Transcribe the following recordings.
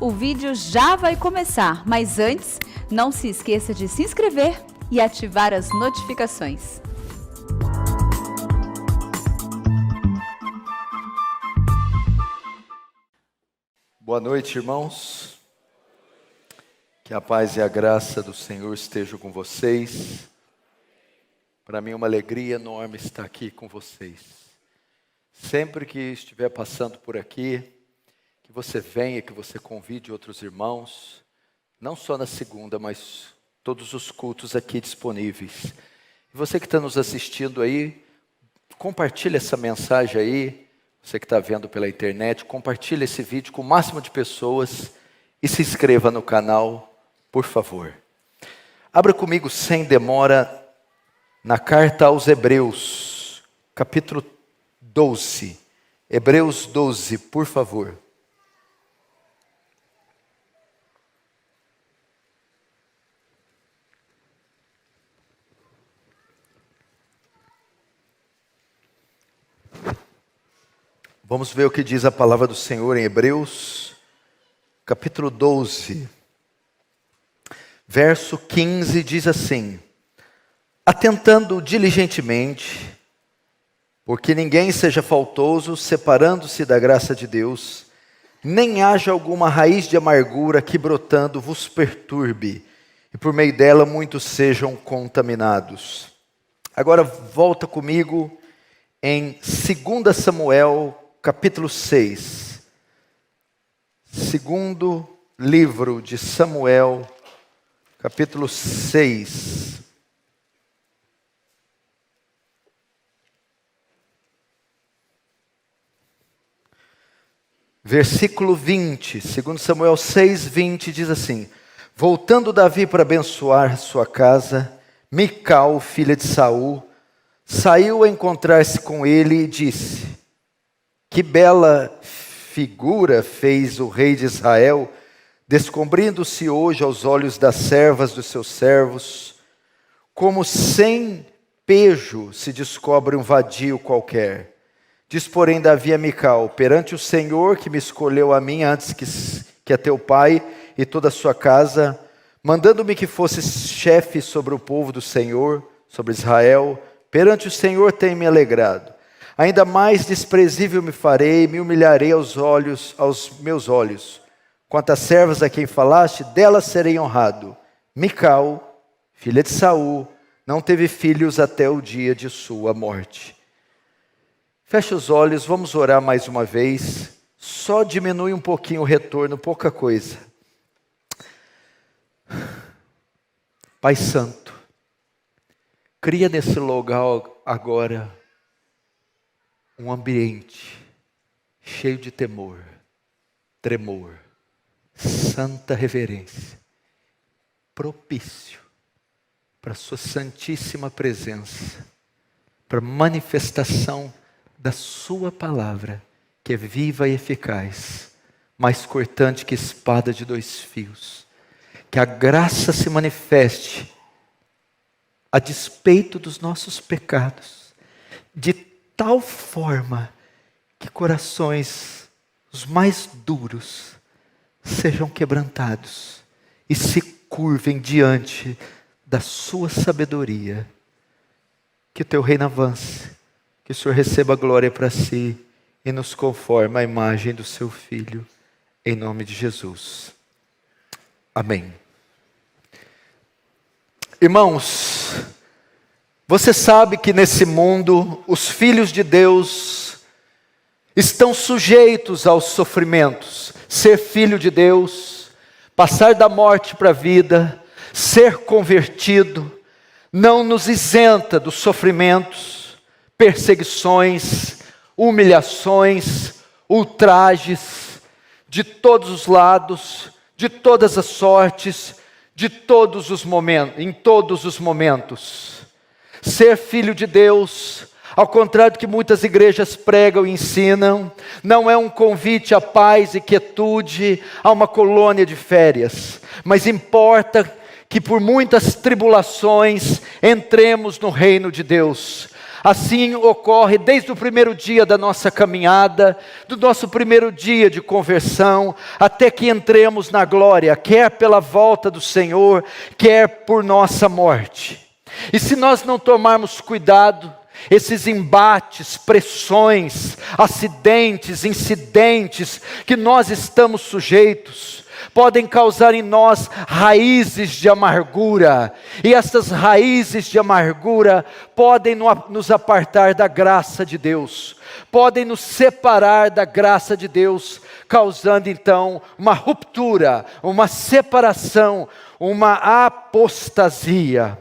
O vídeo já vai começar, mas antes, não se esqueça de se inscrever e ativar as notificações. Boa noite, irmãos. Que a paz e a graça do Senhor estejam com vocês. Para mim é uma alegria enorme estar aqui com vocês. Sempre que estiver passando por aqui, que você venha, que você convide outros irmãos, não só na segunda, mas todos os cultos aqui disponíveis. E você que está nos assistindo aí, compartilhe essa mensagem aí. Você que está vendo pela internet, compartilhe esse vídeo com o máximo de pessoas e se inscreva no canal, por favor. Abra comigo sem demora na carta aos Hebreus, capítulo 12. Hebreus 12, por favor. Vamos ver o que diz a palavra do Senhor em Hebreus, capítulo 12, verso 15, diz assim: atentando diligentemente, porque ninguém seja faltoso, separando-se da graça de Deus, nem haja alguma raiz de amargura que brotando vos perturbe, e por meio dela muitos sejam contaminados. Agora volta comigo em 2 Samuel, capítulo 6, segundo livro de Samuel, capítulo 6. Versículo 20, 2 Samuel 6, 20, diz assim: voltando Davi para abençoar sua casa, Mical, filha de Saul, saiu a encontrar-se com ele e disse: que bela figura fez o rei de Israel, descobrindo-se hoje aos olhos das servas dos seus servos, como sem pejo se descobre um vadio qualquer. Diz, porém, Davi a Mical: perante o Senhor que me escolheu a mim antes que a teu pai e toda a sua casa, mandando-me que fosse chefe sobre o povo do Senhor, sobre Israel, perante o Senhor tem me alegrado. Ainda mais desprezível me farei, me humilharei aos meus olhos. Quanto às servas a quem falaste, delas serei honrado. Mical, filha de Saul, não teve filhos até o dia de sua morte. Feche os olhos, vamos orar mais uma vez. Só diminui um pouquinho o retorno, pouca coisa. Pai Santo, cria nesse lugar agora um ambiente cheio de temor, tremor, santa reverência, propício para a sua santíssima presença, para manifestação da sua palavra, que é viva e eficaz, mais cortante que espada de dois fios. Que a graça se manifeste a despeito dos nossos pecados, de tal forma que corações os mais duros sejam quebrantados e se curvem diante da sua sabedoria. Que o teu reino avance, que o Senhor receba a glória para si e nos conforme à imagem do seu Filho, em nome de Jesus. Amém. Irmãos, você sabe que nesse mundo os filhos de Deus estão sujeitos aos sofrimentos. Ser filho de Deus, passar da morte para a vida, ser convertido, não nos isenta dos sofrimentos, perseguições, humilhações, ultrajes, de todos os lados, de todas as sortes, de todos os momentos, em todos os momentos. Ser filho de Deus, ao contrário do que muitas igrejas pregam e ensinam, não é um convite à paz e quietude, a uma colônia de férias, mas importa que por muitas tribulações entremos no reino de Deus. Assim ocorre desde o primeiro dia da nossa caminhada, do nosso primeiro dia de conversão, até que entremos na glória, quer pela volta do Senhor, quer por nossa morte. E se nós não tomarmos cuidado, esses embates, pressões, acidentes, incidentes que nós estamos sujeitos, podem causar em nós raízes de amargura, e essas raízes de amargura podem nos apartar da graça de Deus, podem nos separar da graça de Deus, causando então uma ruptura, uma separação, uma apostasia.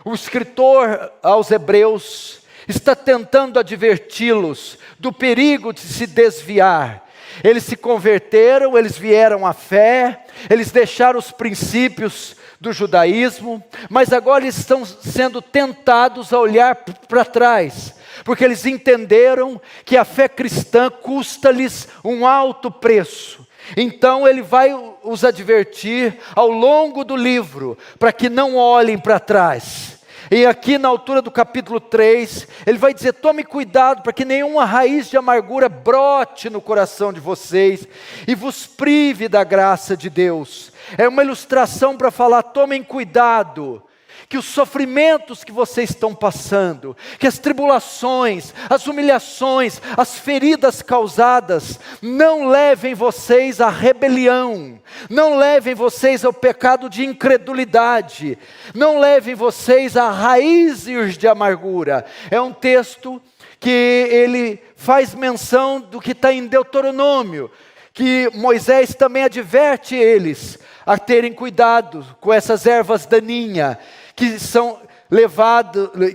O escritor aos Hebreus está tentando adverti-los do perigo de se desviar. Eles se converteram, eles vieram à fé, eles deixaram os princípios do judaísmo, mas agora eles estão sendo tentados a olhar para trás, porque eles entenderam que a fé cristã custa-lhes um alto preço. Então ele vai os advertir ao longo do livro, para que não olhem para trás. E aqui na altura do capítulo 3, ele vai dizer: tome cuidado para que nenhuma raiz de amargura brote no coração de vocês e vos prive da graça de Deus. É uma ilustração para falar: tomem cuidado, que os sofrimentos que vocês estão passando, que as tribulações, as humilhações, as feridas causadas, não levem vocês à rebelião, não levem vocês ao pecado de incredulidade, não levem vocês a raízes de amargura. É um texto que ele faz menção do que está em Deuteronômio, que Moisés também adverte eles a terem cuidado com essas ervas daninhas,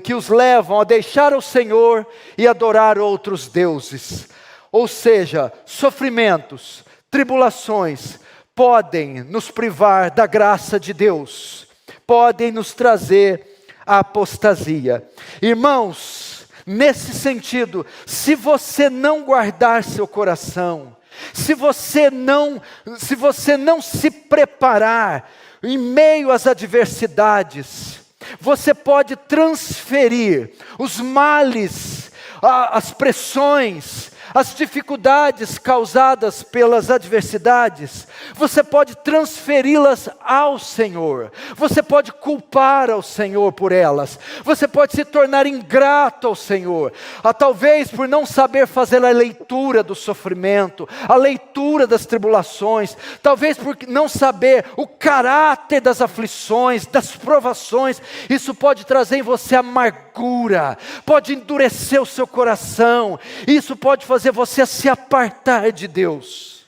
que os levam a deixar o Senhor e adorar outros deuses. Ou seja, sofrimentos, tribulações podem nos privar da graça de Deus, podem nos trazer a apostasia. Irmãos, nesse sentido, se você não guardar seu coração, se você não se preparar em meio às adversidades, você pode transferir os males, as pressões, as dificuldades causadas pelas adversidades, você pode transferi-las ao Senhor, você pode culpar ao Senhor por elas, você pode se tornar ingrato ao Senhor, talvez por não saber fazer a leitura do sofrimento, a leitura das tribulações, talvez por não saber o caráter das aflições, das provações. Isso pode trazer em você amargura, pode endurecer o seu coração, isso pode fazer você se apartar de Deus.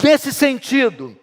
Nesse sentido,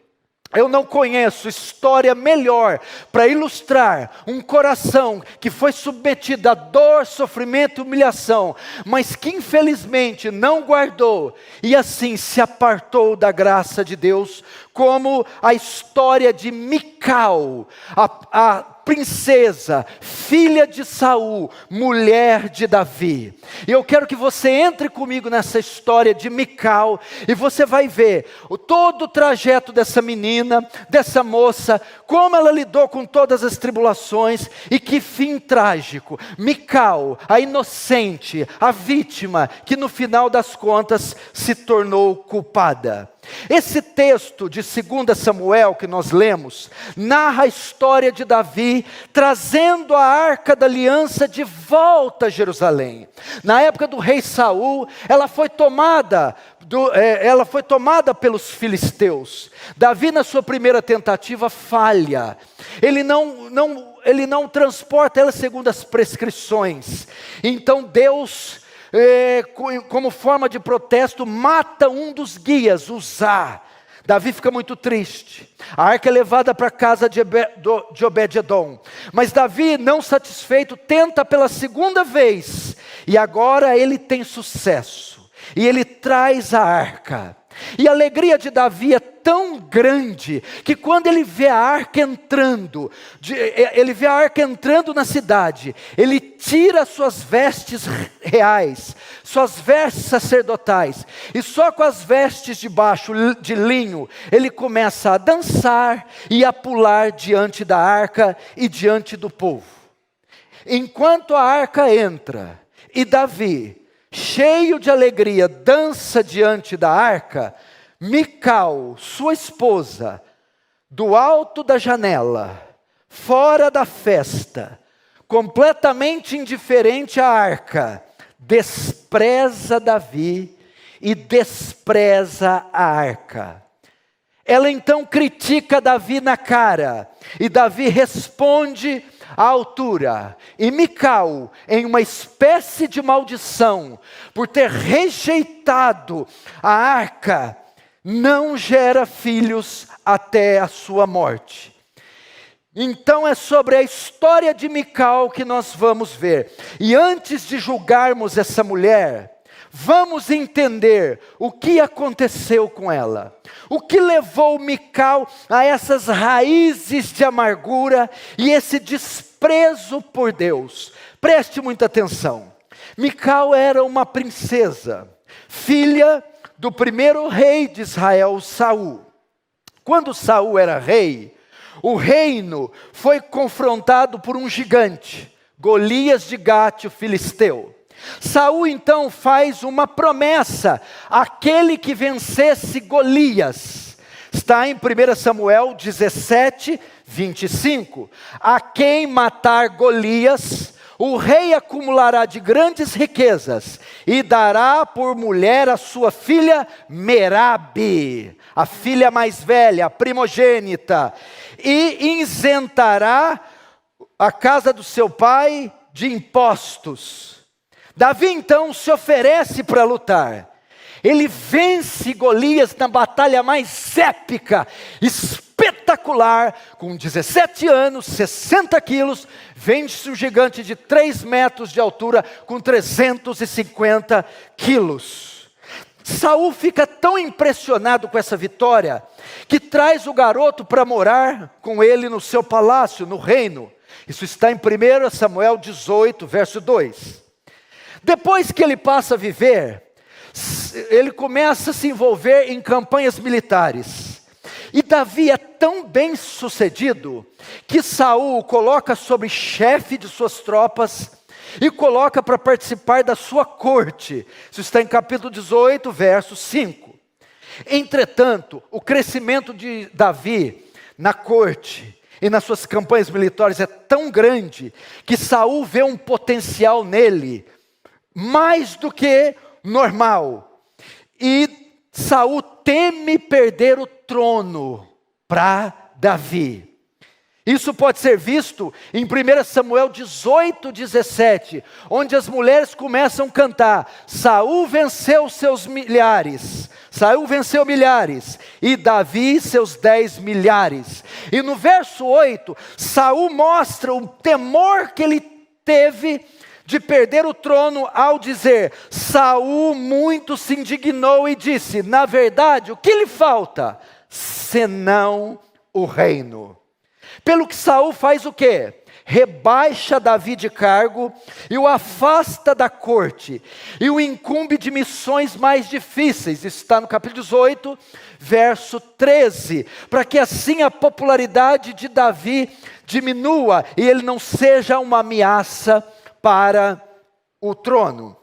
eu não conheço história melhor para ilustrar um coração que foi submetido a dor, sofrimento e humilhação, mas que infelizmente não guardou e assim se apartou da graça de Deus, como a história de Mical, a princesa, filha de Saul, mulher de Davi. E eu quero que você entre comigo nessa história de Mical, e você vai ver todo o trajeto dessa menina, dessa moça, como ela lidou com todas as tribulações, e que fim trágico. Mical, a inocente, a vítima, que no final das contas se tornou culpada. Esse texto de 2 Samuel que nós lemos, narra a história de Davi trazendo a Arca da Aliança de volta a Jerusalém. Na época do rei Saul, ela foi tomada pelos filisteus. Davi, na sua primeira tentativa, falha. Ele não transporta ela segundo as prescrições. Então Deus, como forma de protesto, mata um dos guias, Uzá. Davi fica muito triste. A arca é levada para a casa de Obed-edom. Mas Davi, não satisfeito, tenta pela segunda vez. E agora ele tem sucesso. E ele traz a arca. E a alegria de Davi é tão grande, que quando ele vê a arca entrando, na cidade, ele tira suas vestes reais, suas vestes sacerdotais, e só com as vestes de baixo de linho, ele começa a dançar e a pular diante da arca e diante do povo. Enquanto a arca entra e Davi, cheio de alegria, dança diante da arca, Mical, sua esposa, do alto da janela, fora da festa, completamente indiferente à arca, despreza Davi e despreza a arca. Ela então critica Davi na cara, e Davi responde à altura. E Mical, em uma espécie de maldição, por ter rejeitado a arca, não gera filhos até a sua morte. Então é sobre a história de Mical que nós vamos ver. E antes de julgarmos essa mulher, vamos entender o que aconteceu com ela. O que levou Mical a essas raízes de amargura e esse desprezo por Deus. Preste muita atenção. Mical era uma princesa, filha do primeiro rei de Israel, Saul. Quando Saul era rei, o reino foi confrontado por um gigante, Golias de Gate, o filisteu. Saul então faz uma promessa àquele que vencesse Golias. Está em 1 Samuel 17, 25. A quem matar Golias, o rei acumulará de grandes riquezas e dará por mulher a sua filha Merabe, a filha mais velha, a primogênita, e isentará a casa do seu pai de impostos. Davi então se oferece para lutar. Ele vence Golias na batalha mais épica, espetacular, com 17 anos, 60 quilos, vence um gigante de 3 metros de altura, com 350 quilos. Saul fica tão impressionado com essa vitória, que traz o garoto para morar com ele no seu palácio, no reino. Isso está em 1 Samuel 18, verso 2. Depois que ele passa a viver, ele começa a se envolver em campanhas militares. E Davi é tão bem sucedido, que Saul o coloca sobre chefe de suas tropas, e coloca para participar da sua corte. Isso está em capítulo 18, verso 5. Entretanto, o crescimento de Davi na corte e nas suas campanhas militares é tão grande, que Saul vê um potencial nele, mais do que normal. E Saul teme perder o trono para Davi. Isso pode ser visto em 1 Samuel 18, 17, onde as mulheres começam a cantar: Saul venceu seus milhares, Saul venceu milhares, e Davi seus 10 milhares. E no verso 8, Saul mostra o temor que ele teve de perder o trono ao dizer: Saul muito se indignou e disse: na verdade, o que lhe falta? Senão o reino. Pelo que Saul faz o quê? Rebaixa Davi de cargo e o afasta da corte, e o incumbe de missões mais difíceis. Isso está no capítulo 18, verso 13, para que assim a popularidade de Davi diminua e ele não seja uma ameaça para o trono.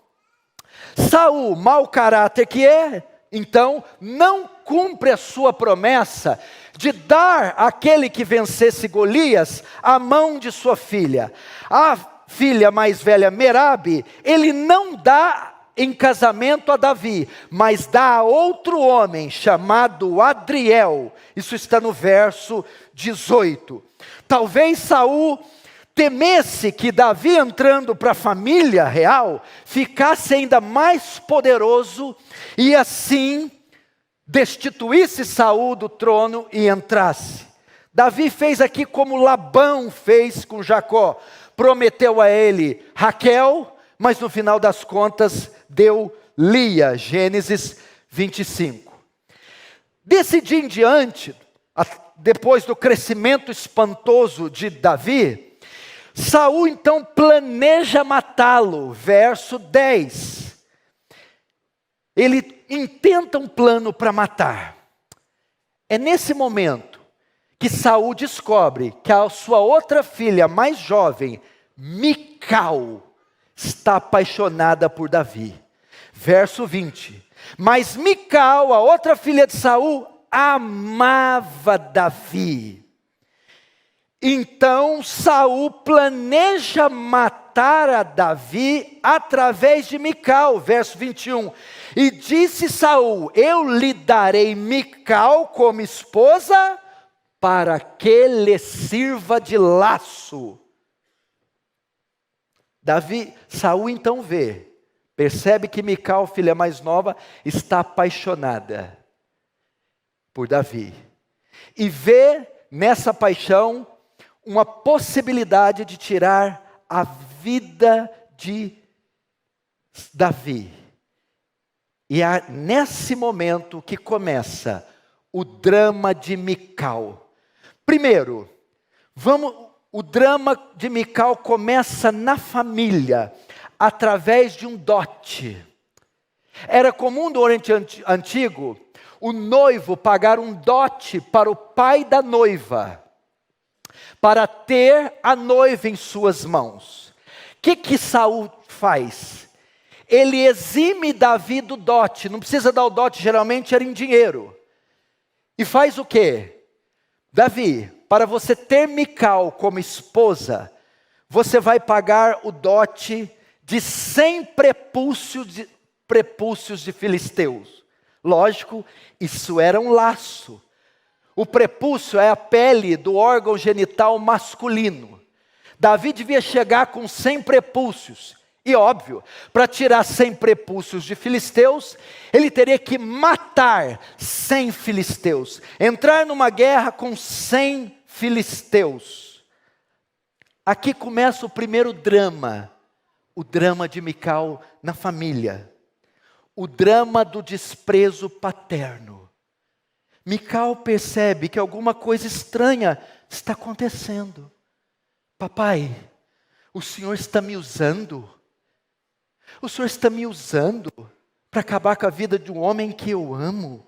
Saul, mau caráter que é, então não cumpre a sua promessa de dar àquele que vencesse Golias a mão de sua filha. A filha mais velha, Merabe, ele não dá em casamento a Davi, mas dá a outro homem chamado Adriel. Isso está no verso 18. Talvez Saul temesse que Davi, entrando para a família real, ficasse ainda mais poderoso e assim destituísse Saul do trono e entrasse. Davi fez aqui como Labão fez com Jacó, prometeu a ele Raquel, mas no final das contas deu Lia, Gênesis 25. Desse dia em diante, depois do crescimento espantoso de Davi, Saul então planeja matá-lo, verso 10. Ele intenta um plano para matar. É nesse momento que Saul descobre que a sua outra filha, mais jovem, Mical está apaixonada por Davi. Verso 20. Mas Mical, a outra filha de Saul, amava Davi. Então Saul planeja matar a Davi através de Mical. Verso 21. E disse Saul: eu lhe darei Mical como esposa, para que lhe sirva de laço. Saul então percebe que Mical, filha mais nova, está apaixonada por Davi. E vê nessa paixão uma possibilidade de tirar a vida de Davi. E é nesse momento que começa o drama de Mical. Primeiro, o drama de Mical começa na família, através de um dote. Era comum no Oriente Antigo o noivo pagar um dote para o pai da noiva, para ter a noiva em suas mãos. O que Saul faz? Ele exime Davi do dote. Não precisa dar o dote, geralmente era em dinheiro. E faz o quê? Davi, para você ter Mical como esposa, você vai pagar o dote de 100 prepúcios de filisteus. Lógico, isso era um laço. O prepúcio é a pele do órgão genital masculino. Davi devia chegar com 100 prepúcios. E óbvio, para tirar 100 prepúcios de filisteus, ele teria que matar 100 filisteus. Entrar numa guerra com 100 filisteus. Aqui começa o primeiro drama. O drama de Mical na família. O drama do desprezo paterno. Mical percebe que alguma coisa estranha está acontecendo. Papai, o Senhor está me usando. O Senhor está me usando para acabar com a vida de um homem que eu amo.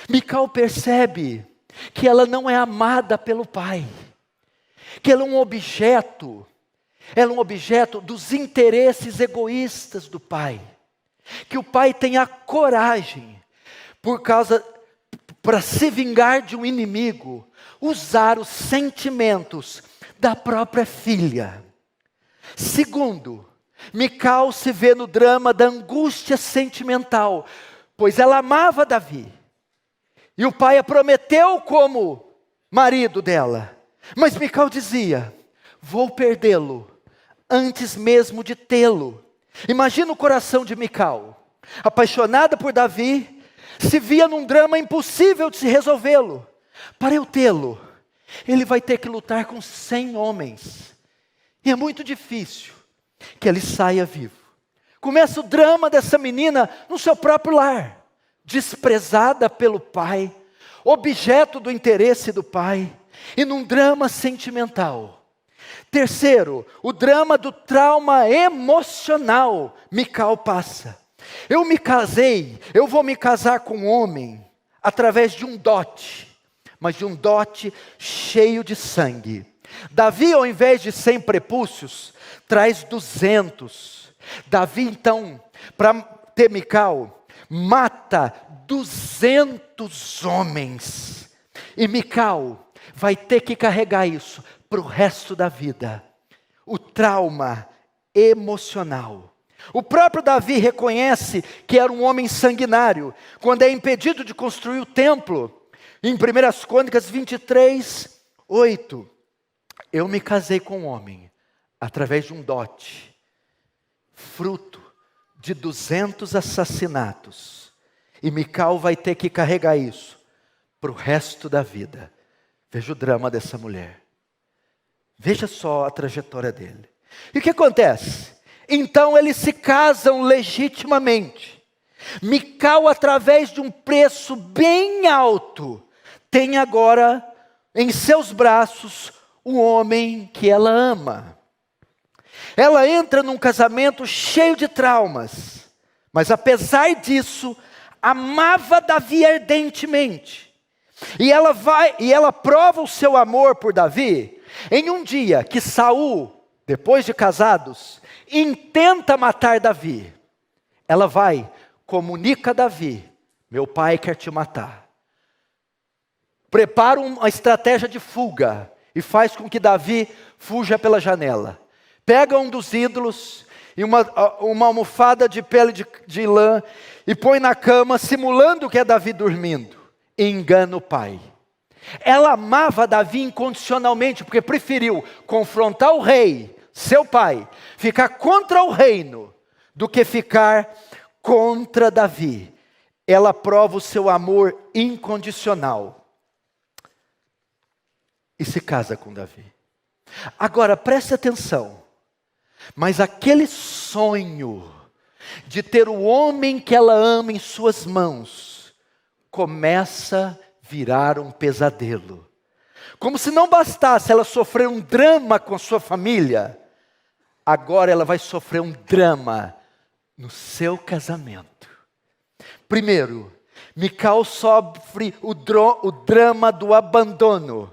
Mical percebe que ela não é amada pelo pai. Que ela é um objeto. Ela é um objeto dos interesses egoístas do pai. Que o pai tem a coragem, para se vingar de um inimigo, usar os sentimentos da própria filha. Segundo, Mical se vê no drama da angústia sentimental, pois ela amava Davi. E o pai a prometeu como marido dela. Mas Mical dizia: vou perdê-lo antes mesmo de tê-lo. Imagina o coração de Mical, apaixonada por Davi, se via num drama impossível de se resolvê-lo. Para eu tê-lo, ele vai ter que lutar com 100 homens. E é muito difícil que ele saia vivo. Começa o drama dessa menina no seu próprio lar, desprezada pelo pai, objeto do interesse do pai, e num drama sentimental. Terceiro, o drama do trauma emocional. Mical passa. Eu vou me casar com um homem através de um dote, mas de um dote cheio de sangue. Davi, ao invés de 100 prepúcios, traz 200. Davi, então, para ter Mical, mata 200 homens. E Mical vai ter que carregar isso para o resto da vida. O trauma emocional. O próprio Davi reconhece que era um homem sanguinário, quando é impedido de construir o templo. Em 1 Crônicas 23, 8. Eu me casei com um homem, através de um dote, fruto de 200 assassinatos. E Mical vai ter que carregar isso para o resto da vida. Veja o drama dessa mulher. Veja só a trajetória dele. E o que acontece? Então eles se casam legitimamente. Mical, através de um preço bem alto, tem agora em seus braços o homem que ela ama. Ela entra num casamento cheio de traumas, mas apesar disso, amava Davi ardentemente. E ela prova o seu amor por Davi em um dia que Saul depois de casados, intenta matar Davi. Ela vai, comunica a Davi: meu pai quer te matar. Prepara uma estratégia de fuga e faz com que Davi fuja pela janela. Pega um dos ídolos e uma almofada de pele de lã e põe na cama, simulando que é Davi dormindo. E engana o pai. Ela amava Davi incondicionalmente, porque preferiu confrontar o rei, seu pai, ficar contra o reino, do que ficar contra Davi. Ela prova o seu amor incondicional e se casa com Davi. Agora preste atenção, mas aquele sonho de ter o homem que ela ama em suas mãos começa a virar um pesadelo. Como se não bastasse ela sofrer um drama com sua família, agora ela vai sofrer um drama no seu casamento. Primeiro, Mical sofre o drama do abandono.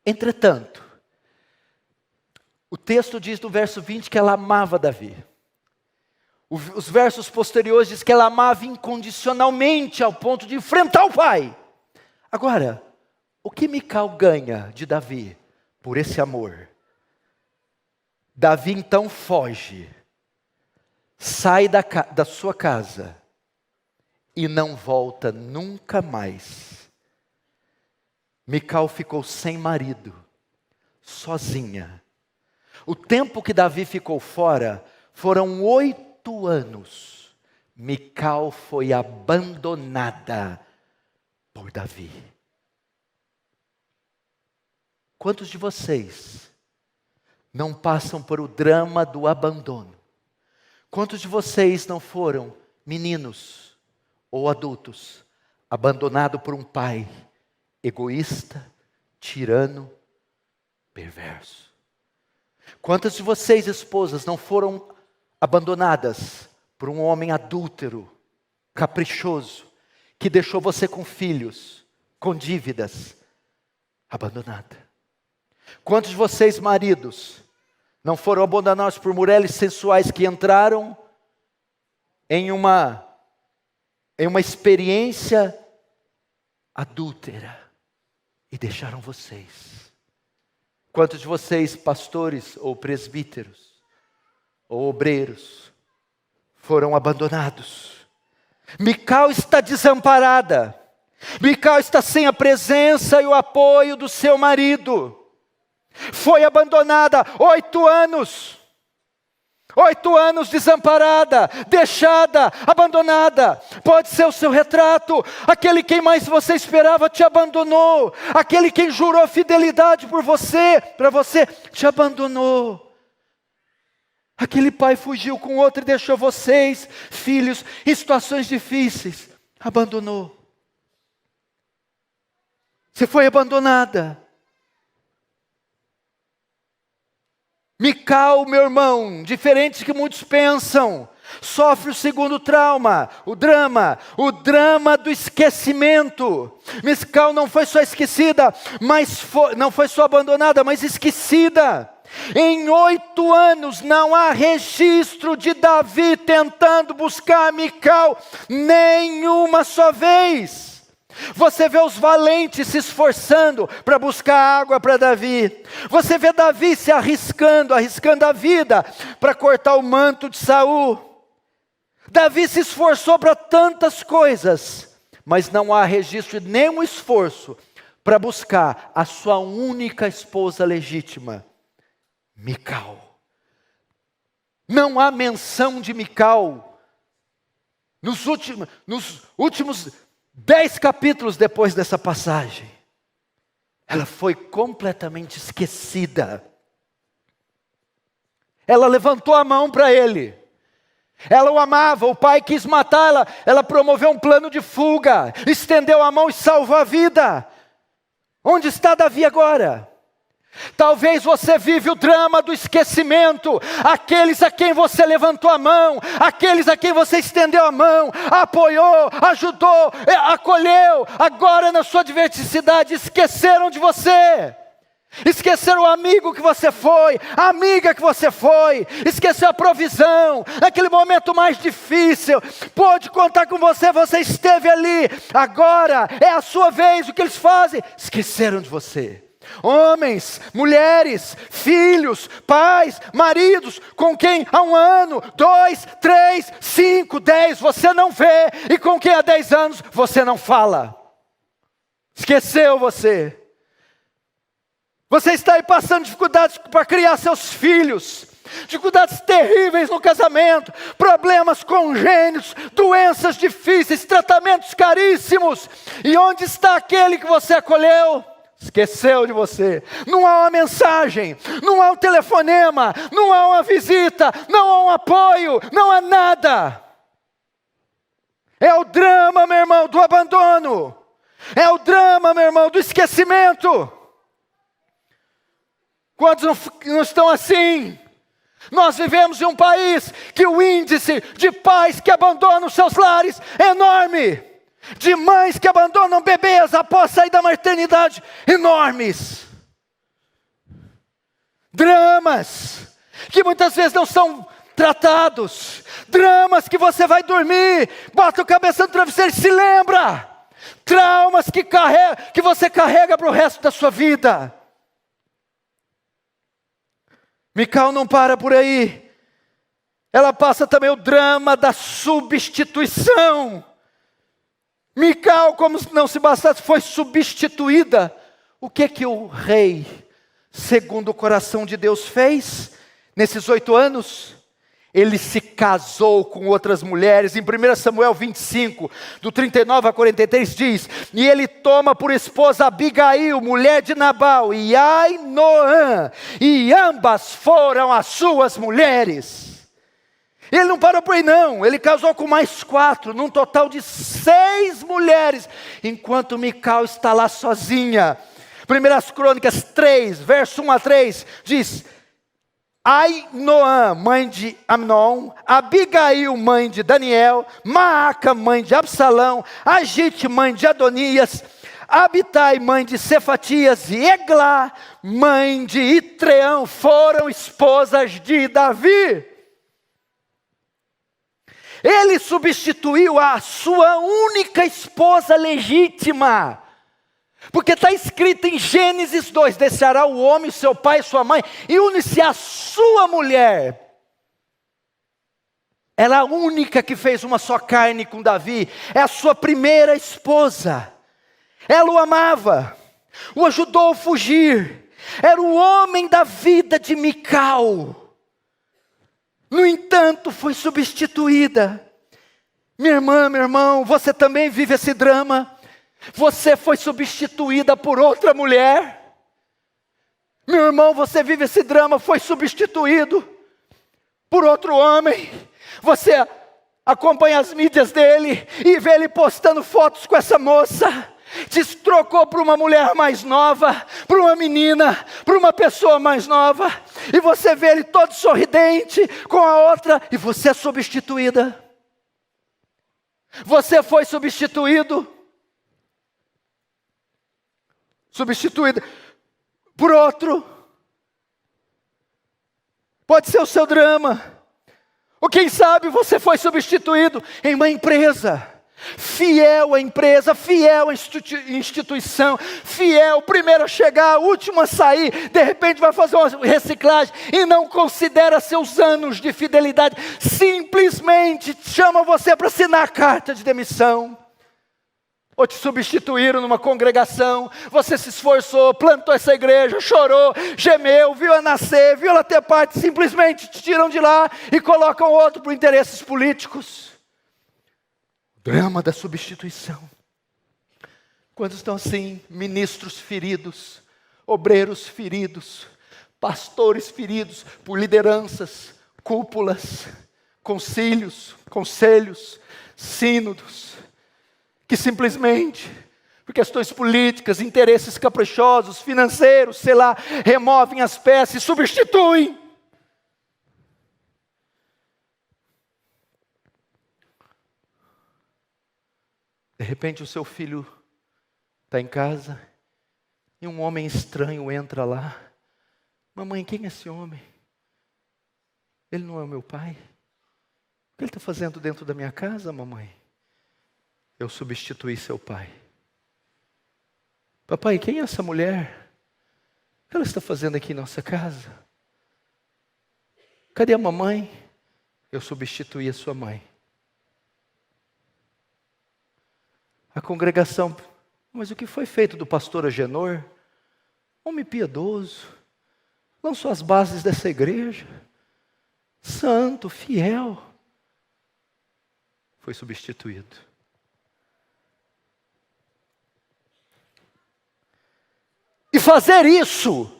Entretanto, o texto diz no verso 20 que ela amava Davi. Os versos posteriores diz que ela amava incondicionalmente ao ponto de enfrentar o pai. Agora, o que Mical ganha de Davi por esse amor? Davi então foge, sai da sua casa e não volta nunca mais. Mical ficou sem marido, sozinha. O tempo que Davi ficou fora foram 8 anos. Mical foi abandonada por Davi. Quantos de vocês não passam por o drama do abandono? Quantos de vocês não foram meninos ou adultos abandonados por um pai egoísta, tirano, perverso? Quantas de vocês, esposas, não foram abandonadas por um homem adúltero, caprichoso, que deixou você com filhos, com dívidas, abandonada? Quantos de vocês, maridos, não foram abandonados por mulheres sensuais que entraram em uma experiência adúltera e deixaram vocês? Quantos de vocês, pastores ou presbíteros ou obreiros, foram abandonados? Mical está desamparada. Mical está sem a presença e o apoio do seu marido. Foi abandonada 8 anos. 8 anos desamparada, deixada, abandonada. Pode ser o seu retrato. Aquele quem mais você esperava te abandonou. Aquele quem jurou fidelidade por você, para você, te abandonou. Aquele pai fugiu com outro e deixou vocês, filhos, em situações difíceis. Abandonou. Você foi abandonada. Mical, meu irmão, diferente do que muitos pensam, sofre o segundo trauma, o drama do esquecimento. Mical não foi só esquecida, não foi só abandonada, mas esquecida. Em 8 anos não há registro de Davi tentando buscar Mical nenhuma só vez. Você vê os valentes se esforçando para buscar água para Davi. Você vê Davi se arriscando a vida para cortar o manto de Saul. Davi se esforçou para tantas coisas, mas não há registro de nenhum esforço para buscar a sua única esposa legítima, Mical. Não há menção de Mical nos últimos 10 capítulos depois dessa passagem. Ela foi completamente esquecida. Ela levantou a mão para ele. Ela o amava, o pai quis matá-la. Ela promoveu um plano de fuga, estendeu a mão e salvou a vida. Onde está Davi agora? Talvez você vive o drama do esquecimento. Aqueles a quem você levantou a mão, aqueles a quem você estendeu a mão, apoiou, ajudou, acolheu, agora na sua adversidade esqueceram de você. Esqueceu o amigo que você foi, a amiga que você foi, esqueceu a provisão, naquele momento mais difícil, pôde contar com você, você esteve ali, agora é a sua vez, o que eles fazem? Esqueceram de você. Homens, mulheres, filhos, pais, maridos, com quem há 1 ano, 2, 3, 5, 10 você não vê, e com quem há 10 anos você não fala. Esqueceu você. Você está aí passando dificuldades para criar seus filhos, dificuldades terríveis no casamento, problemas congênitos, doenças difíceis, tratamentos caríssimos. E onde está aquele que você acolheu? Esqueceu de você. Não há uma mensagem, não há um telefonema, não há uma visita, não há um apoio, não há nada. É o drama, meu irmão, do abandono. É o drama, meu irmão, do esquecimento. Quantos não estão assim? Nós vivemos em um país que o índice de pais que abandonam seus lares é enorme. De mães que abandonam bebês após sair da maternidade, enormes. Dramas que muitas vezes não são tratados. Dramas que você vai dormir, bota a cabeça no travesseiro e se lembra. Traumas que você carrega para o resto da sua vida. Mical não para por aí. Ela passa também o drama da substituição. Mical, como se não se bastasse, foi substituída. O que o rei, segundo o coração de Deus, fez nesses 8 anos? Ele se casou com outras mulheres. Em 1 Samuel 25, do 39 a 43 diz: e ele toma por esposa Abigail, mulher de Nabal, e Ainoã, e ambas foram as suas mulheres. Ele não parou por aí não, ele casou com mais 4, num total de 6 mulheres, enquanto Mical está lá sozinha. 1 Crônicas 3, verso 1 a 3, diz: Ainoã, mãe de Amnon, Abigail, mãe de Daniel, Maaca, mãe de Absalão, Agite, mãe de Adonias, Abitai, mãe de Cefatias, e Eglá, mãe de Itreão, foram esposas de Davi. Ele substituiu a sua única esposa legítima. Porque está escrito em Gênesis 2, deixará o homem, seu pai e sua mãe, e une-se à sua mulher. Ela é a única que fez uma só carne com Davi, é a sua primeira esposa. Ela o amava, o ajudou a fugir, era o homem da vida de Mical. No entanto, foi substituída. Minha irmã, meu irmão, você também vive esse drama? Você foi substituída por outra mulher. Meu irmão, você vive esse drama, foi substituído por outro homem. Você acompanha as mídias dele e vê ele postando fotos com essa moça. Trocou por uma mulher mais nova, por uma menina, por uma pessoa mais nova. E você vê ele todo sorridente com a outra, e você é substituída. Você foi substituída por outro. Pode ser o seu drama. Ou quem sabe você foi substituído em uma empresa. Fiel à empresa, fiel à instituição, fiel, primeiro a chegar, último a sair. De repente vai fazer uma reciclagem e não considera seus anos de fidelidade. Simplesmente chama você para assinar a carta de demissão. Ou te substituíram numa congregação, você se esforçou, plantou essa igreja, chorou, gemeu, viu ela nascer, viu ela ter parte, simplesmente te tiram de lá e colocam outro por interesses políticos. Drama da substituição. Quantos estão assim? Ministros feridos, obreiros feridos, pastores feridos por lideranças, cúpulas, conselhos, sínodos, que simplesmente, por questões políticas, interesses caprichosos, financeiros, sei lá, removem as peças e substituem. De repente o seu filho está em casa, E um homem estranho entra lá. Mamãe, quem é esse homem? Ele não é o meu pai? O que ele está fazendo dentro da minha casa, mamãe? Eu substituí seu pai. Papai, quem é essa mulher? O que ela está fazendo aqui em nossa casa? Cadê a mamãe? Eu substituí a sua mãe. A congregação, mas o que foi feito do pastor Agenor? Homem piedoso, lançou as bases dessa igreja, santo, fiel, foi substituído. E fazer isso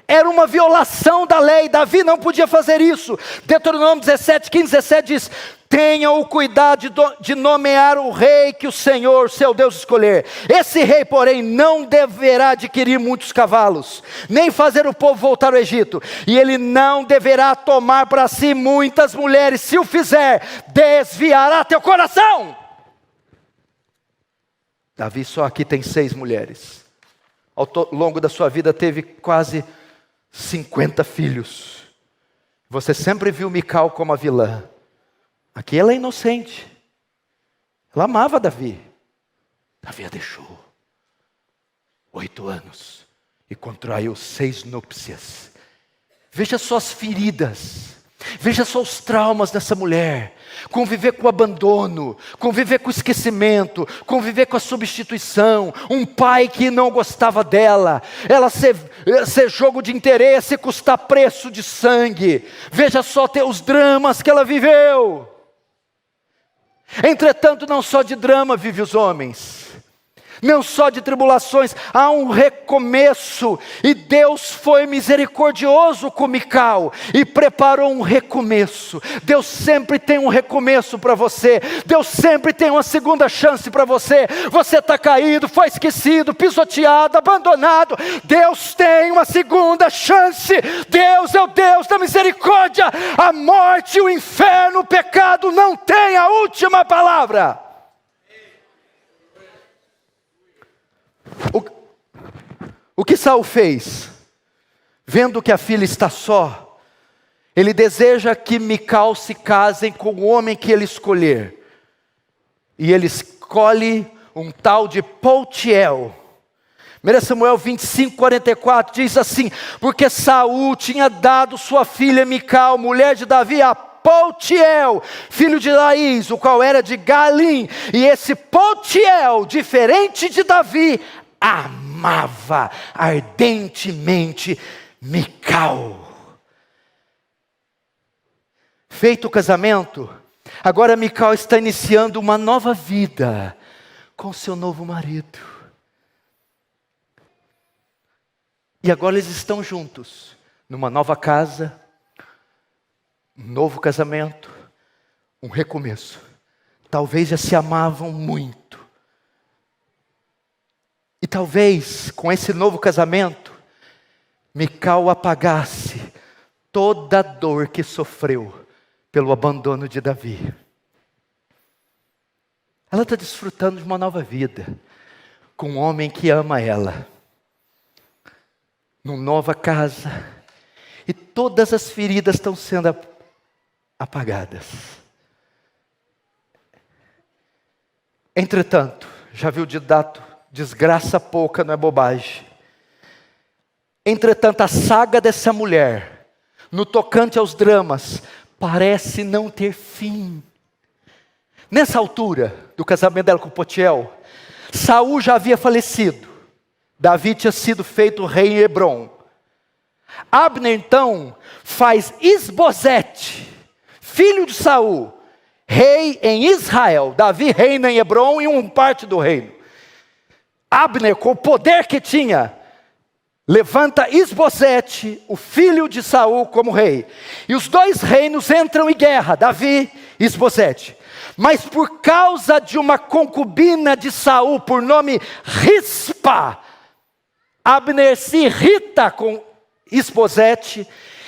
era uma violação da lei. Davi não podia fazer isso. Deuteronômio 17, 15, 17 diz: tenha o cuidado de nomear o rei que o Senhor, seu Deus, escolher. Esse rei, porém, não deverá adquirir muitos cavalos, nem fazer o povo voltar ao Egito. E ele não deverá tomar para si muitas mulheres. Se o fizer, desviará teu coração. Davi só aqui tem 6 mulheres. Ao longo da sua vida teve quase 50 filhos. Você sempre viu Mical como a vilã. Aqui ela é inocente. Ela amava Davi. Davi a deixou 8 anos e contraiu 6 núpcias. Veja só as feridas. Veja só os traumas dessa mulher. Conviver com o abandono, conviver com o esquecimento, conviver com a substituição, um pai que não gostava dela, ela ser jogo de interesse, custar preço de sangue. Veja só os dramas que ela viveu. Entretanto, não só de drama vivem os homens, não só de tribulações, há um recomeço. E Deus foi misericordioso com Mical e preparou um recomeço. Deus sempre tem um recomeço para você. Deus sempre tem uma segunda chance para você. Você está caído, foi esquecido, pisoteado, abandonado. Deus tem uma segunda chance. Deus é o Deus da misericórdia. A morte, o inferno, o pecado não tem a última palavra. O que Saul fez? Vendo que a filha está só, ele deseja que Mical se casem com o homem que ele escolher. E ele escolhe um tal de Paltiel. 1 Samuel 25, 44 diz assim: porque Saul tinha dado sua filha Mical, mulher de Davi, a Paltiel, filho de Laís, o qual era de Galim. E esse Paltiel, diferente de Davi, amava ardentemente Mical. Feito o casamento, agora Mical está iniciando uma nova vida com seu novo marido. E agora eles estão juntos, numa nova casa, um novo casamento, um recomeço. Talvez já se amavam muito. E talvez, com esse novo casamento, Mical apagasse toda a dor que sofreu pelo abandono de Davi. Ela está desfrutando de uma nova vida, com um homem que ama ela, numa nova casa, e todas as feridas estão sendo apagadas. Entretanto, já viu o ditado? Desgraça pouca não é bobagem. Entretanto, a saga dessa mulher, no tocante aos dramas, parece não ter fim. Nessa altura do casamento dela com Paltiel, Saul já havia falecido. Davi tinha sido feito rei em Hebrom. Abner então faz Isbosete, filho de Saul, rei em Israel. Davi reina em Hebrom e uma parte do reino. Abner, com o poder que tinha, levanta Isbosete, o filho de Saul, como rei. E os 2 reinos entram em guerra, Davi e Isbosete. Mas por causa de uma concubina de Saul, por nome Rispa, Abner se irrita com Isbosete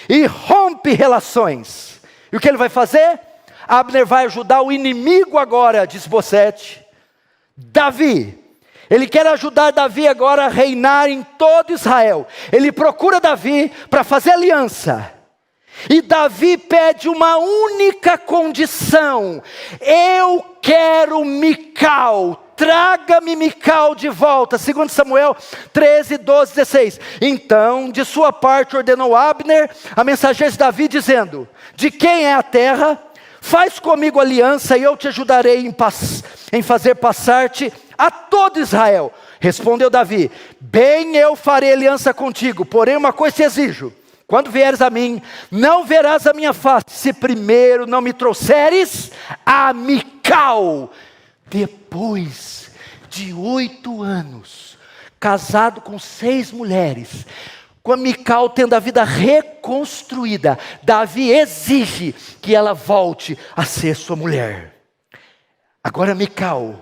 e rompe relações. E o que ele vai fazer? Abner vai ajudar o inimigo agora de Isbosete, Davi. Ele quer ajudar Davi agora a reinar em todo Israel. Ele procura Davi para fazer aliança. E Davi pede uma única condição: eu quero Mical, traga-me Mical de volta. 2 Samuel 13, 12, 16. Então, de sua parte, ordenou Abner a mensageiros de Davi, dizendo: de quem é a terra? Faz comigo aliança e eu te ajudarei em fazer passar-te a todo Israel. Respondeu Davi: bem, eu farei aliança contigo, porém uma coisa te exijo: quando vieres a mim, não verás a minha face, se primeiro não me trouxeres a Mical. Depois de 8 anos, casado com 6 mulheres, com a Mical tendo a vida reconstruída, Davi exige que ela volte a ser sua mulher. Agora Mical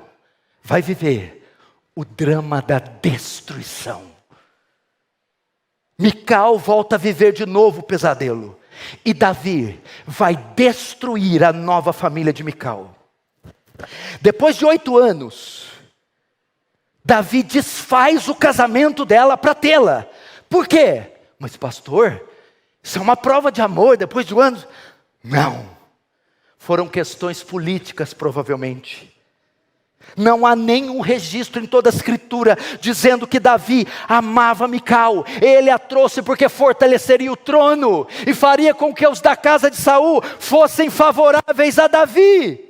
vai viver o drama da destruição. Mical volta a viver de novo o pesadelo. E Davi vai destruir a nova família de Mical. Depois de 8 anos, Davi desfaz o casamento dela para tê-la. Por quê? Mas pastor, isso é uma prova de amor depois de anos? Não. Foram questões políticas provavelmente. Não há nenhum registro em toda a escritura dizendo que Davi amava Mical. Ele a trouxe porque fortaleceria o trono e faria com que os da casa de Saul fossem favoráveis a Davi.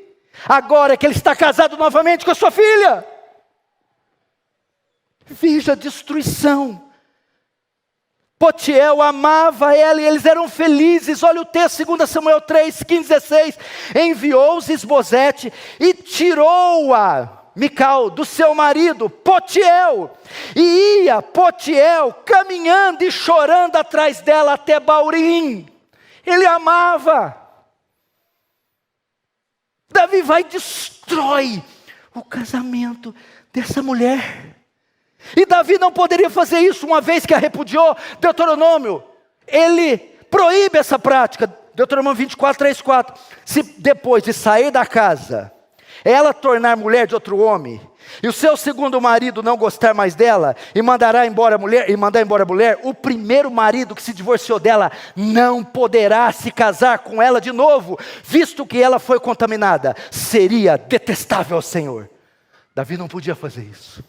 Agora que ele está casado novamente com a sua filha, veja a destruição. Potiel amava ela e eles eram felizes. Olha o texto, 2 Samuel 3, 15, 16. Enviou-os Isbosete e tirou-a, Mical, do seu marido, Potiel. E ia Potiel caminhando e chorando atrás dela até Baurim. Ele amava. Davi vai e destrói o casamento dessa mulher. E Davi não poderia fazer isso uma vez que a repudiou. Deuteronômio, ele proíbe essa prática. Deuteronômio 24, 3, 4. Se depois de sair da casa, ela tornar mulher de outro homem, e o seu segundo marido não gostar mais dela, e mandar embora a mulher, o primeiro marido que se divorciou dela não poderá se casar com ela de novo, visto que ela foi contaminada. Seria detestável ao Senhor. Davi não podia fazer isso.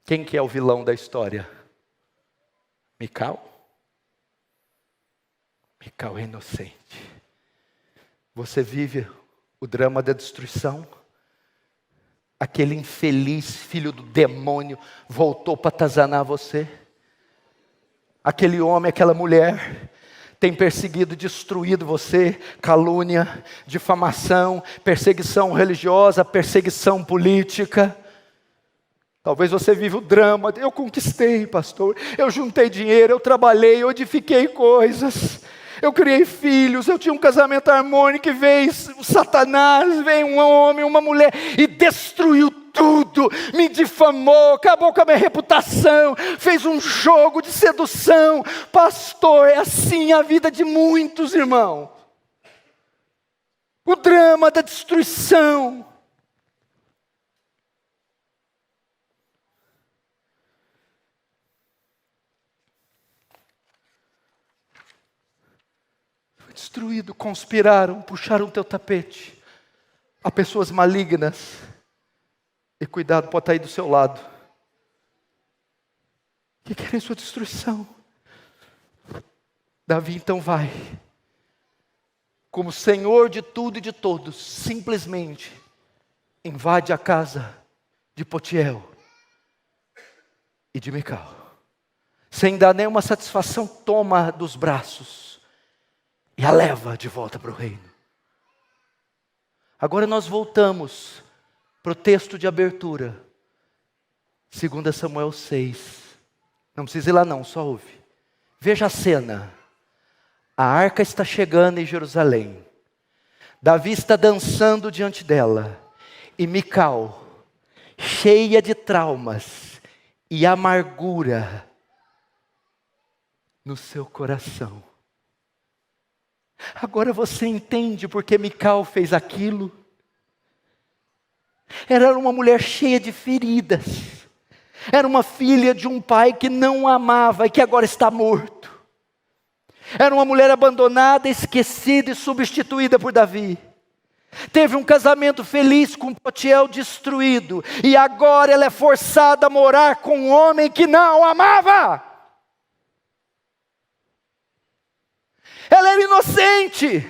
Quem que é o vilão da história? Mical? Mical é inocente. Você vive o drama da destruição? Aquele infeliz filho do demônio voltou para atazanar você? Aquele homem, aquela mulher tem perseguido, destruído você? Calúnia, difamação, perseguição religiosa, perseguição política. Talvez você viva o drama: eu conquistei, pastor, eu juntei dinheiro, eu trabalhei, eu edifiquei coisas, eu criei filhos, eu tinha um casamento harmônico e veio Satanás, veio um homem, uma mulher e destruiu tudo, me difamou, acabou com a minha reputação, fez um jogo de sedução. Pastor, é assim a vida de muitos, irmão. O drama da destruição. Destruído, conspiraram, puxaram o teu tapete. Há pessoas malignas, e cuidado, pode estar aí do seu lado, que querem sua destruição. Davi então vai, como senhor de tudo e de todos, simplesmente invade a casa de Potiel e de Mical, sem dar nenhuma satisfação, toma dos braços e a leva de volta para o reino. Agora nós voltamos para o texto de abertura, 2 Samuel 6. Não precisa ir lá não, só ouve. Veja a cena. A arca está chegando em Jerusalém. Davi está dançando diante dela. E Mical, cheia de traumas e amargura no seu coração. Agora você entende porque Mical fez aquilo? Era uma mulher cheia de feridas. Era uma filha de um pai que não a amava e que agora está morto. Era uma mulher abandonada, esquecida e substituída por Davi. Teve um casamento feliz com Potiel destruído. E agora ela é forçada a morar com um homem que não a amava. Ela era inocente,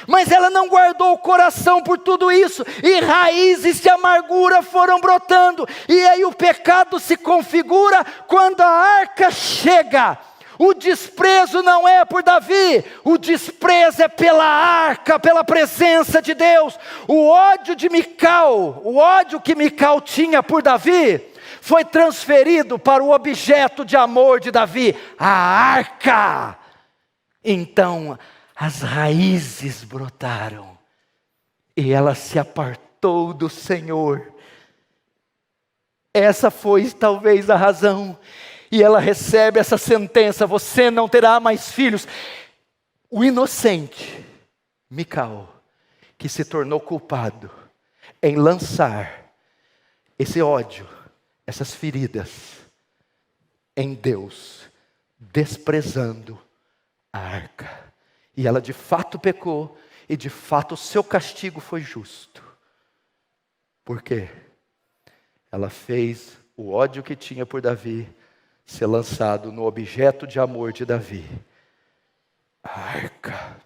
mas ela não guardou o coração por tudo isso. E raízes de amargura foram brotando. E aí o pecado se configura quando a arca chega. O desprezo não é por Davi, o desprezo é pela arca, pela presença de Deus. O ódio de Mical, o ódio que Mical tinha por Davi, foi transferido para o objeto de amor de Davi, a arca. Então as raízes brotaram e ela se apartou do Senhor. Essa foi talvez a razão. E ela recebe essa sentença: você não terá mais filhos. O inocente, Mical, que se tornou culpado em lançar esse ódio, essas feridas em Deus, desprezando a arca. E ela de fato pecou, e de fato o seu castigo foi justo. Por quê? Ela fez o ódio que tinha por Davi ser lançado no objeto de amor de Davi, a arca.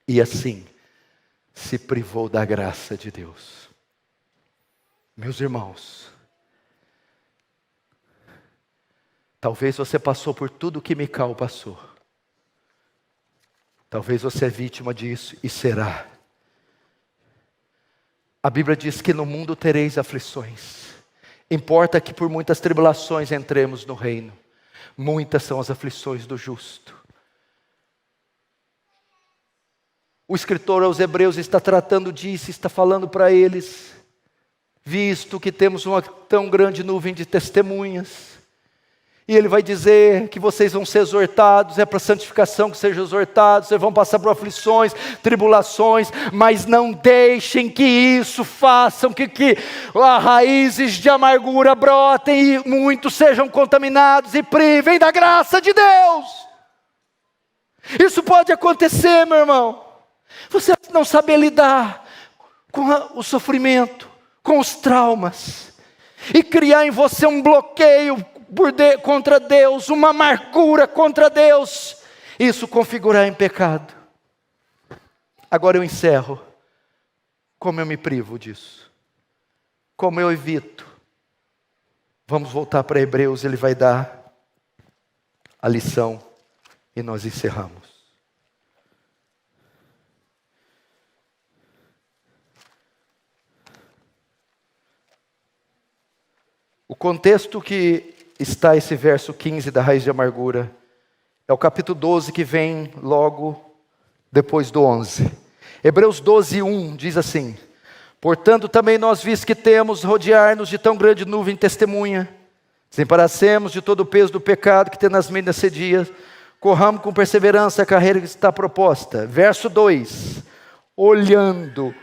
E assim, se privou da graça de Deus. Meus irmãos, talvez você passou por tudo que Mical passou. Talvez você é vítima disso e será. A Bíblia diz que no mundo tereis aflições. Importa que por muitas tribulações entremos no reino. Muitas são as aflições do justo. O escritor aos Hebreus está tratando disso, está falando para eles, visto que temos uma tão grande nuvem de testemunhas. E ele vai dizer que vocês vão ser exortados, é para santificação que sejam exortados, vocês vão passar por aflições, tribulações, mas não deixem que isso façam que raízes de amargura brotem e muitos sejam contaminados e privem da graça de Deus. Isso pode acontecer, meu irmão. Você não saber lidar com o sofrimento, com os traumas, e criar em você um bloqueio contra Deus, uma amargura contra Deus, isso configurar em pecado. Agora eu encerro. Como eu me privo disso? Como eu evito? Vamos voltar para Hebreus, ele vai dar a lição e nós encerramos. O contexto que está esse verso 15 da raiz de amargura é o capítulo 12 que vem logo depois do 11. Hebreus 12, 1 diz assim: portanto também nós, visto que temos rodear-nos de tão grande nuvem testemunha, desemparacemos de todo o peso do pecado que tem nas meias sedias, corramos com perseverança a carreira que está proposta. Verso 2: olhando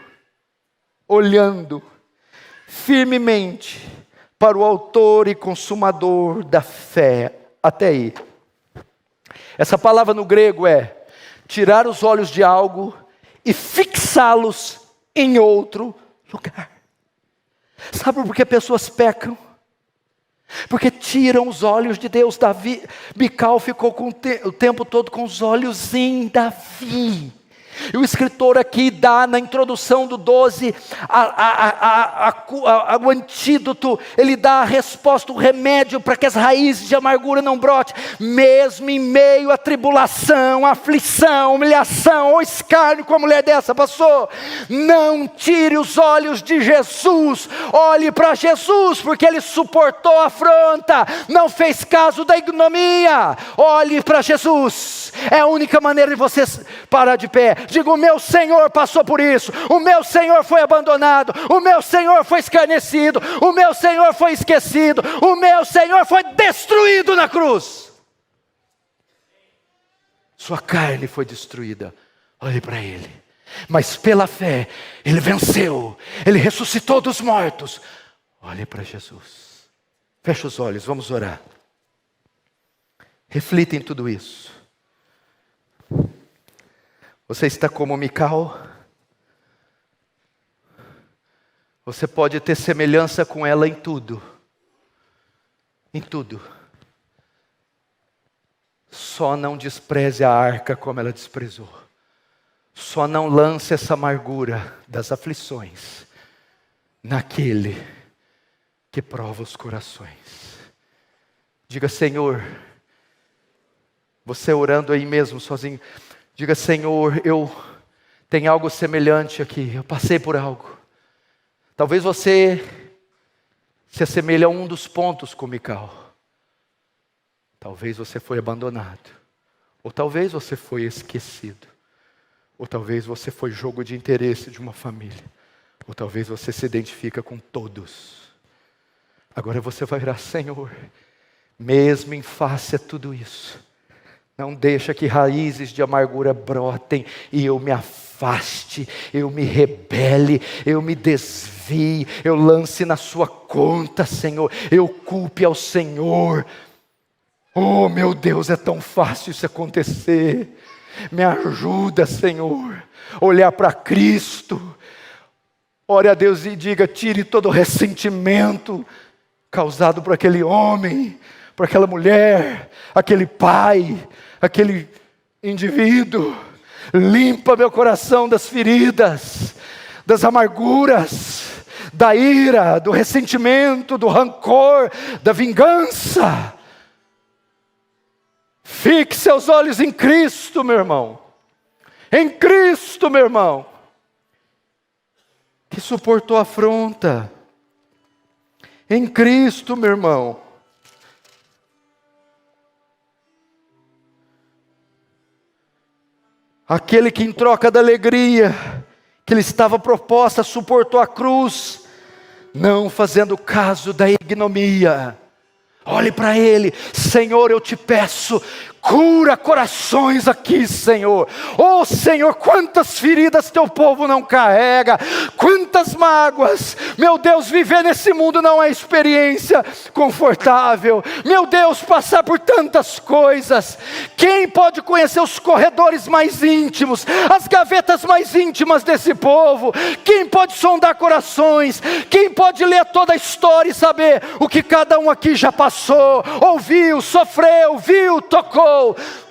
firmemente para o autor e consumador da fé. Até aí. Essa palavra no grego é tirar os olhos de algo e fixá-los em outro lugar. Sabe por que pessoas pecam? Porque tiram os olhos de Deus. Mical ficou o tempo todo com os olhos em Davi. E o escritor aqui dá na introdução do 12 o antídoto, ele dá a resposta, o remédio para que as raízes de amargura não brotem. Mesmo em meio à tribulação, aflição, humilhação ou escárnio, com a mulher dessa passou, não tire os olhos de Jesus, olhe para Jesus, porque ele suportou a afronta, não fez caso da ignomia. Olhe para Jesus, é a única maneira de você parar de pé. Digo, o meu Senhor passou por isso, o meu Senhor foi abandonado, o meu Senhor foi escarnecido, o meu Senhor foi esquecido, o meu Senhor foi destruído na cruz. Sua carne foi destruída. Olhe para Ele. mas pela fé ele venceu, ele ressuscitou dos mortos. Olhe para Jesus. Feche os olhos, vamos orar. Reflita em tudo isso. Você está como Mical? Você pode ter semelhança com ela em tudo. Em tudo. Só não despreze a arca como ela desprezou. Só não lance essa amargura das aflições naquele que prova os corações. Diga: Senhor, você orando aí mesmo sozinho, diga: Senhor, eu tenho algo semelhante aqui, eu passei por algo. Talvez você se assemelhe a um dos pontos com Mical. Talvez você foi abandonado, ou talvez você foi esquecido, ou talvez você foi jogo de interesse de uma família, ou talvez você se identifica com todos. Agora você vai orar: Senhor, mesmo em face a tudo isso, não deixa que raízes de amargura brotem e eu me afaste, eu me rebele, eu me desvie, eu lance na sua conta, Senhor, eu culpe ao Senhor. Oh, meu Deus, é tão fácil isso acontecer. Me ajuda, Senhor, olhar para Cristo. Ore a Deus e diga: tire todo o ressentimento causado por aquele homem, por aquela mulher, aquele pai, aquele indivíduo. Limpa meu coração das feridas, das amarguras, da ira, do ressentimento, do rancor, da vingança. Fixe seus olhos em Cristo, meu irmão. Em Cristo, meu irmão, que suportou a afronta. Em Cristo, meu irmão. Aquele que em troca da alegria que lhe estava proposta, suportou a cruz, não fazendo caso da ignomia. Olhe para ele: Senhor, eu te peço, cura corações aqui, Senhor. Oh, Senhor, quantas feridas teu povo não carrega, quantas mágoas. Meu Deus, viver nesse mundo não é experiência confortável. Meu Deus, passar por tantas coisas. Quem pode conhecer os corredores mais íntimos, as gavetas mais íntimas desse povo? Quem pode sondar corações? Quem pode ler toda a história e saber o que cada um aqui já passou, ouviu, sofreu, viu, tocou?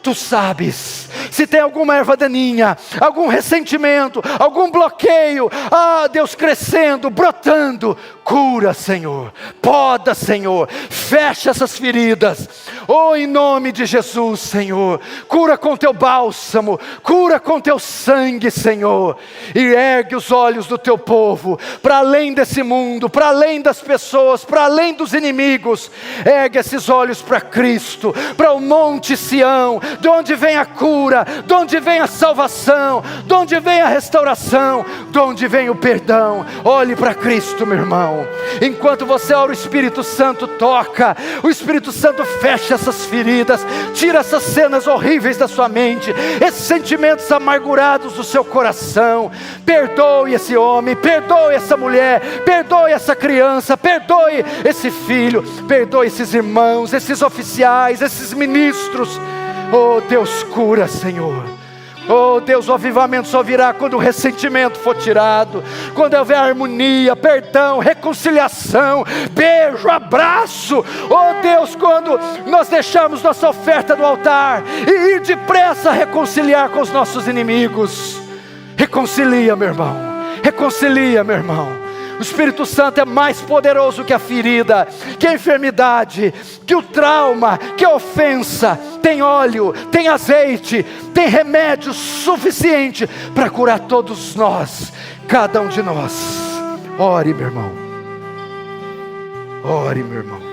Tu sabes. Se tem alguma erva daninha, algum ressentimento, algum bloqueio, Deus, crescendo, brotando, cura, Senhor, poda, Senhor, fecha essas feridas, em nome de Jesus, Senhor. Cura com teu bálsamo, cura com teu sangue, Senhor, e ergue os olhos do teu povo para além desse mundo, para além das pessoas, para além dos inimigos. Ergue esses olhos para Cristo, para o monte Sião, de onde vem a cura, de onde vem a salvação, de onde vem a restauração, de onde vem o perdão. Olhe para Cristo, meu irmão. Enquanto você ora, o Espírito Santo toca, o Espírito Santo fecha essas feridas, tira essas cenas horríveis da sua mente, esses sentimentos amargurados do seu coração. Perdoe esse homem, perdoe essa mulher, perdoe essa criança, perdoe esse filho, perdoe esses irmãos, esses oficiais, esses ministros. Oh Deus, cura, Senhor. Oh Deus, o avivamento só virá quando o ressentimento for tirado, quando houver harmonia, perdão, reconciliação, beijo, abraço. Oh Deus, quando nós deixarmos nossa oferta no altar e ir depressa reconciliar com os nossos inimigos. Reconcilia, meu irmão, reconcilia, meu irmão. O Espírito Santo é mais poderoso que a ferida, que a enfermidade, que o trauma, que a ofensa. Tem óleo, tem azeite, tem remédio suficiente para curar todos nós, cada um de nós. Ore, meu irmão. Ore, meu irmão.